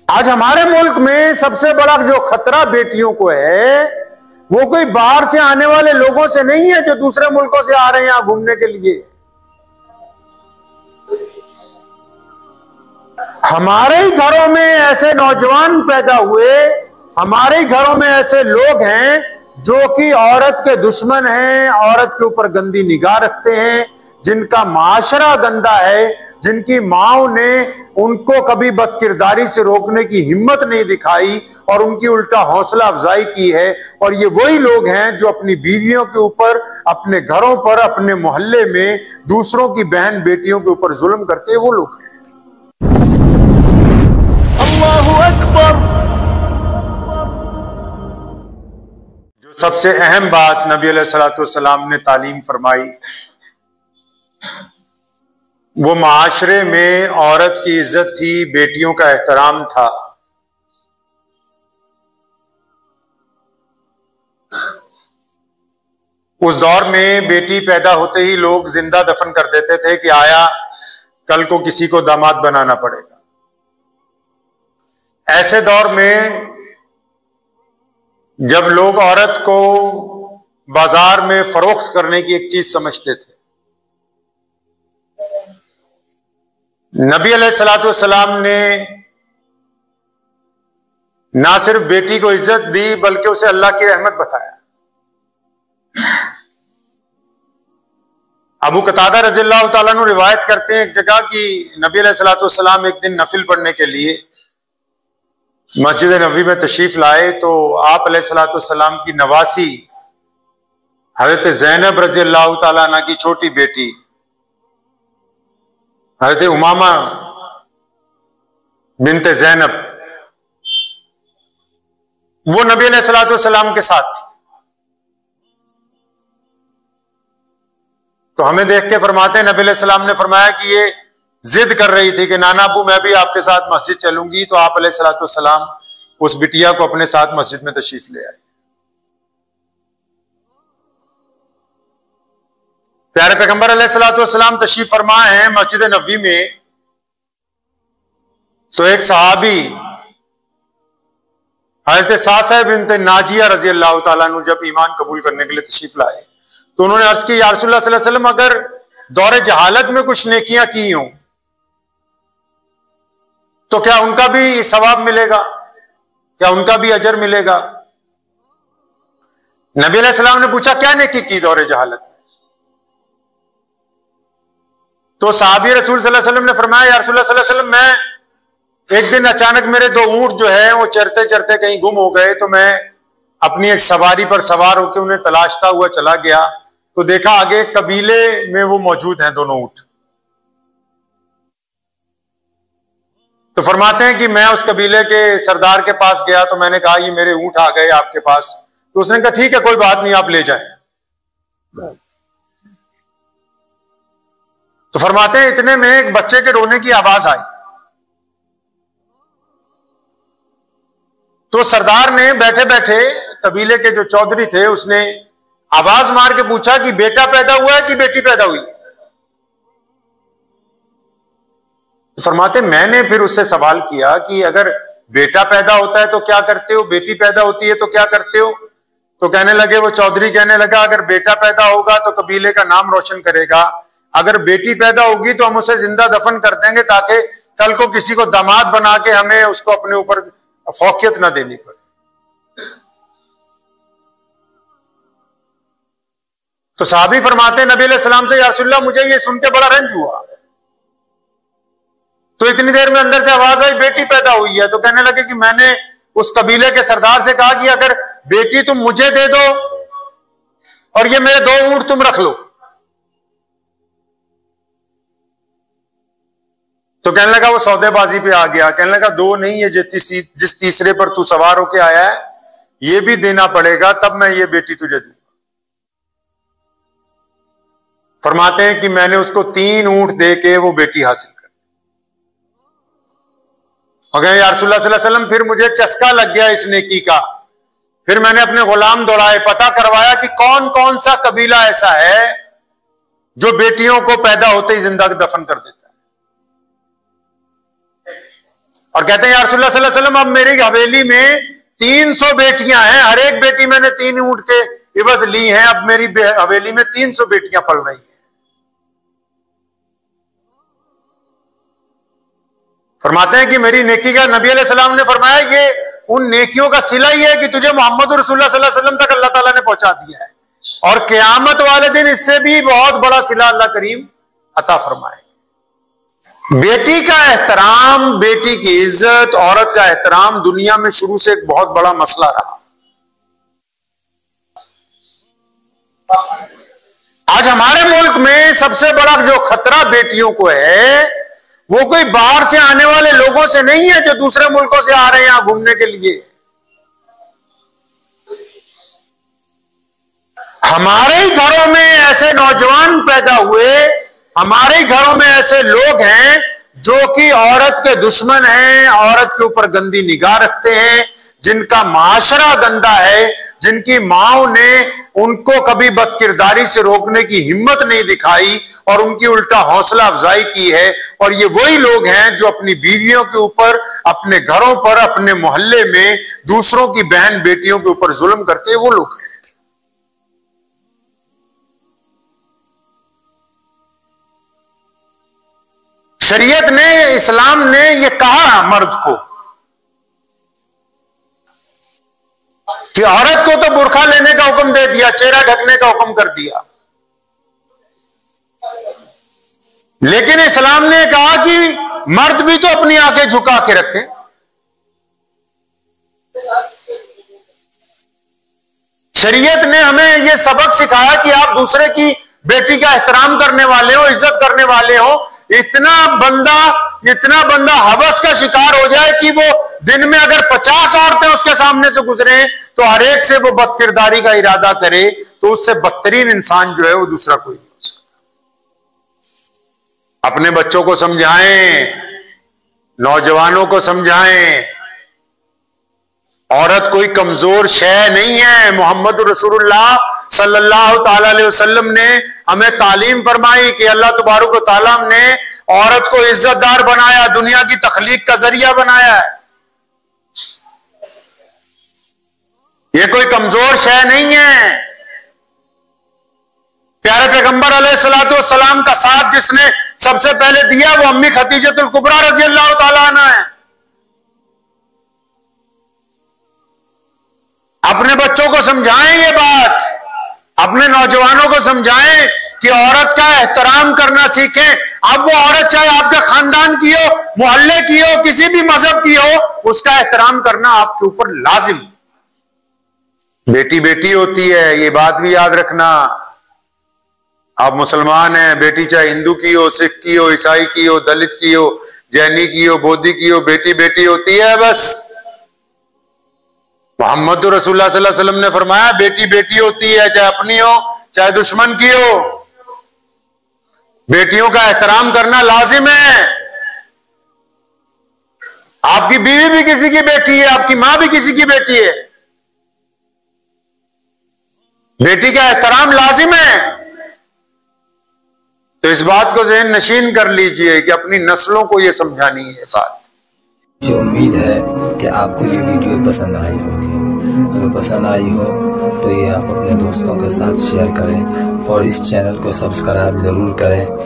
आज हमारे मुल्क में सबसे बड़ा जो खतरा बेटियों को है वो कोई बाहर से आने वाले लोगों से नहीं है जो दूसरे मुल्कों से आ रहे हैं यहां घूमने के लिए। हमारे ही घरों में ऐसे नौजवान पैदा हुए, हमारे ही घरों में ऐसे लोग हैं जो कि औरत के दुश्मन हैं, औरत के ऊपर गंदी निगाह रखते हैं, जिनका माशरा गंदा है, जिनकी माओ ने उनको कभी बदकिरदारी से रोकने की हिम्मत नहीं दिखाई और उनकी उल्टा हौसला अफजाई की है। और ये वही लोग हैं जो अपनी बीवियों के ऊपर, अपने घरों पर, अपने मोहल्ले में दूसरों की बहन बेटियों के ऊपर जुल्म करते हैं, वो लोग हैं। अल्लाहु अकबर। सबसे अहम बात नबी अलैहिस्सलाम ने तालीम फरमाई वो माशरे में औरत की इज्जत थी, बेटियों का एहतराम था। उस दौर में बेटी पैदा होते ही लोग जिंदा दफन कर देते थे कि आया कल को किसी को दामाद बनाना पड़ेगा। ऐसे दौर में जब लोग औरत को बाजार में फरोख्त करने की एक चीज समझते थे, नबी अलैहिस्सलाम ने ना सिर्फ बेटी को इज्जत दी बल्कि उसे अल्लाह की रहमत बताया। अबू कतादा रज़ियल्लाहु ताला अन्हु रिवायत करते हैं एक जगह कि नबी अलैहिस्सलाम एक दिन नफिल पढ़ने के लिए मस्जिद नबवी में तशरीफ लाए तो आप अलैहिस्सलाम की नवासी हजरत ज़ैनब रज़ियल्लाहु ताला अन्हा की छोटी बेटी हजरत उमामा बिनते ज़ैनब, वो नबी अलैहिस्सलाम के साथ थी। तो हमें देख के फरमाते हैं नबी अलैहिस्सलाम ने फरमाया कि ये जिद कर रही थी कि नाना अबू मैं भी आपके साथ मस्जिद चलूंगी। तो आप अलैहिस्सलाम उस बिटिया को अपने साथ मस्जिद में तशरीफ ले आए। प्यारे पैगंबर अलैहिस्सलाम तशरीफ फरमा है मस्जिद नबवी में, तो एक सहाबी हजरत साद बिनते नाजिया रज़ियल्लाहु ताला अन्हु जब ईमान कबूल करने के लिए तशरीफ लाए तो उन्होंने अर्ज की या रसूलुल्लाह सल्लल्लाहु अलैहि वसल्लम अगर दौरे जहालत में कुछ नेकियां की हों तो क्या उनका भी सवाब मिलेगा, क्या उनका भी अजर मिलेगा? नबी अलैहिस्सलाम ने पूछा क्या नेकी की दौरे जहालत में? तो साहबी रसूल सल्लल्लाहु अलैहि वसल्लम ने फरमाया या रसूलुल्लाह सल्लल्लाहु अलैहि वसल्लम मैं एक दिन अचानक मेरे दो ऊंट जो है वो चरते चरते कहीं गुम हो गए, तो मैं अपनी एक सवारी पर सवार होकर उन्हें तलाशता हुआ चला गया तो देखा आगे कबीले में वो मौजूद हैं दोनों ऊंट। तो फरमाते हैं कि मैं उस कबीले के सरदार के पास गया तो मैंने कहा ये मेरे ऊंट आ गए आपके पास। तो उसने कहा ठीक है कोई बात नहीं आप ले जाएं। तो फरमाते हैं इतने में एक बच्चे के रोने की आवाज आई। तो सरदार ने बैठे बैठे कबीले के जो चौधरी थे उसने आवाज मार के पूछा कि बेटा पैदा हुआ है कि बेटी पैदा हुई है? तो फरमाते मैंने फिर उससे सवाल किया कि अगर बेटा पैदा होता है तो क्या करते हो, बेटी पैदा होती है तो क्या करते हो? तो कहने लगे, वो चौधरी कहने लगा अगर बेटा पैदा होगा तो कबीले का नाम रोशन करेगा, अगर बेटी पैदा होगी तो हम उसे जिंदा दफन कर देंगे ताकि कल को किसी को दामाद बना के हमें उसको अपने ऊपर फौकियत ना देनी पड़े। तो साहबी फरमाते हैं नबी अलैहिस्सलाम से या रसूलल्लाह मुझे ये सुन के बड़ा रंज हुआ। तो इतनी देर में अंदर से आवाज आई बेटी पैदा हुई है। तो कहने लगे कि मैंने उस कबीले के सरदार से कहा कि अगर बेटी तुम मुझे दे दो और ये मेरे दो ऊंट तुम रख लो। तो कहने लगा वो सौदेबाजी पे आ गया, कहने लगा दो नहीं है जिस तीसरे पर तू सवार होके आया है ये भी देना पड़ेगा तब मैं ये बेटी तुझे दूंगा। फरमाते हैं कि मैंने उसको 3 ऊंट दे के वो बेटी हासिल कर। और या रसूलुल्लाह सल्लल्लाहु अलैहि वसल्लम फिर मुझे चस्का लग गया इस नेकी का। फिर मैंने अपने गुलाम दौड़ाए, पता करवाया कि कौन कौन सा कबीला ऐसा है जो बेटियों को पैदा होते ही जिंदा दफन कर देता है। और कहते हैं या रसूलुल्लाह सल्लल्लाहु अलैहि वसल्लम, अब मेरी हवेली में 300 बेटियां हैं, हर एक बेटी मैंने 3 ऊंट के इवज ली हैं, अब मेरी हवेली में 300 बेटियां पल रही हैं। फरमाते हैं कि मेरी नेकी का, नबी अलैहि सलाम ने फरमाया, ये उन नेकियों का सिला ही है कि तुझे मोहम्मद रसूलुल्लाह सल्लल्लाहु अलैहि वसल्लम तक अल्लाह ताला ने पहुंचा दिया है, और क़यामत वाले दिन इससे भी बहुत बड़ा सिला अल्लाह करीम अता फरमाए। बेटी का एहतराम, बेटी की इज्जत, औरत का एहतराम दुनिया में शुरू से एक बहुत बड़ा मसला रहा। आज हमारे मुल्क में सबसे बड़ा जो खतरा बेटियों को है, वो कोई बाहर से आने वाले लोगों से नहीं है जो दूसरे मुल्कों से आ रहे हैं यहां घूमने के लिए। हमारे ही घरों में ऐसे नौजवान पैदा हुए, हमारे ही घरों में ऐसे लोग हैं जो कि औरत के दुश्मन हैं, औरत के ऊपर गंदी निगाह रखते हैं, जिनका माशरा गंदा है, जिनकी माओ ने उनको कभी बदकिरदारी से रोकने की हिम्मत नहीं दिखाई और उनकी उल्टा हौसला अफजाई की है। और ये वही लोग हैं जो अपनी बीवियों के ऊपर, अपने घरों पर, अपने मोहल्ले में दूसरों की बहन बेटियों के ऊपर जुल्म करते हैं, वो लोग हैं। शरीयत ने, इस्लाम ने यह कहा मर्द को कि औरत को तो बुर्का लेने का हुक्म दे दिया, चेहरा ढकने का हुक्म कर दिया, लेकिन इस्लाम ने कहा कि मर्द भी तो अपनी आंखें झुका के रखे। शरीयत ने हमें यह सबक सिखाया कि आप दूसरे की बेटी का एहतराम करने वाले हो, इज्जत करने वाले हो। इतना बंदा हवस का शिकार हो जाए कि वो दिन में अगर 50 औरतें उसके सामने से गुजरे तो हर एक से वो बदकिरदारी का इरादा करे, तो उससे बदतरीन इंसान जो है वो दूसरा कोई नहीं हो सकता। अपने बच्चों को समझाएं, नौजवानों को समझाएं, औरत कोई कमजोर शय नहीं है। मोहम्मद रसूलुल्लाह सल्लल्लाहु ताला अलैहि वसल्लम ने हमें तालीम फरमाई कि अल्लाह तबारक व तआला ने औरत को इज्जतदार बनाया, दुनिया की तखलीक का जरिया बनाया है। ये कोई कमजोर शय नहीं है। प्यारे पैगंबर अलैहिस्सलातु वस्सलाम का साथ जिसने सबसे पहले दिया वो अम्मी खदीजतुल कुबरा रजी अल्लाह ताला अन्हा है। अपने बच्चों को समझाएं ये बात, अपने नौजवानों को समझाएं कि औरत का एहतराम करना सीखें। अब वो औरत चाहे आपके खानदान की हो, मोहल्ले की हो, किसी भी मजहब की हो, उसका एहतराम करना आपके ऊपर लाजिम। बेटी बेटी होती है, ये बात भी याद रखना। आप मुसलमान हैं, बेटी चाहे हिंदू की हो, सिख की हो, ईसाई की हो, दलित की हो, जैनी की हो, बौद्धि की हो, बेटी बेटी होती है बस। मोहम्मद रसूलुल्लाह सल्लल्लाहु अलैहि वसल्लम ने फरमाया बेटी बेटी होती है, चाहे अपनी हो चाहे दुश्मन की हो। बेटियों का एहतराम करना लाजिम है। आपकी बीवी भी किसी की बेटी है, आपकी मां भी किसी की बेटी है। बेटी का एहतराम लाजिम है। तो इस बात को ज़हन नशीन कर लीजिए कि अपनी नस्लों को यह समझानी है बात। मुझे उम्मीद है कि आपको ये वीडियो पसंद आई होगी। अगर पसंद आई हो तो ये आप अपने दोस्तों के साथ शेयर करें और इस चैनल को सब्सक्राइब जरूर करें।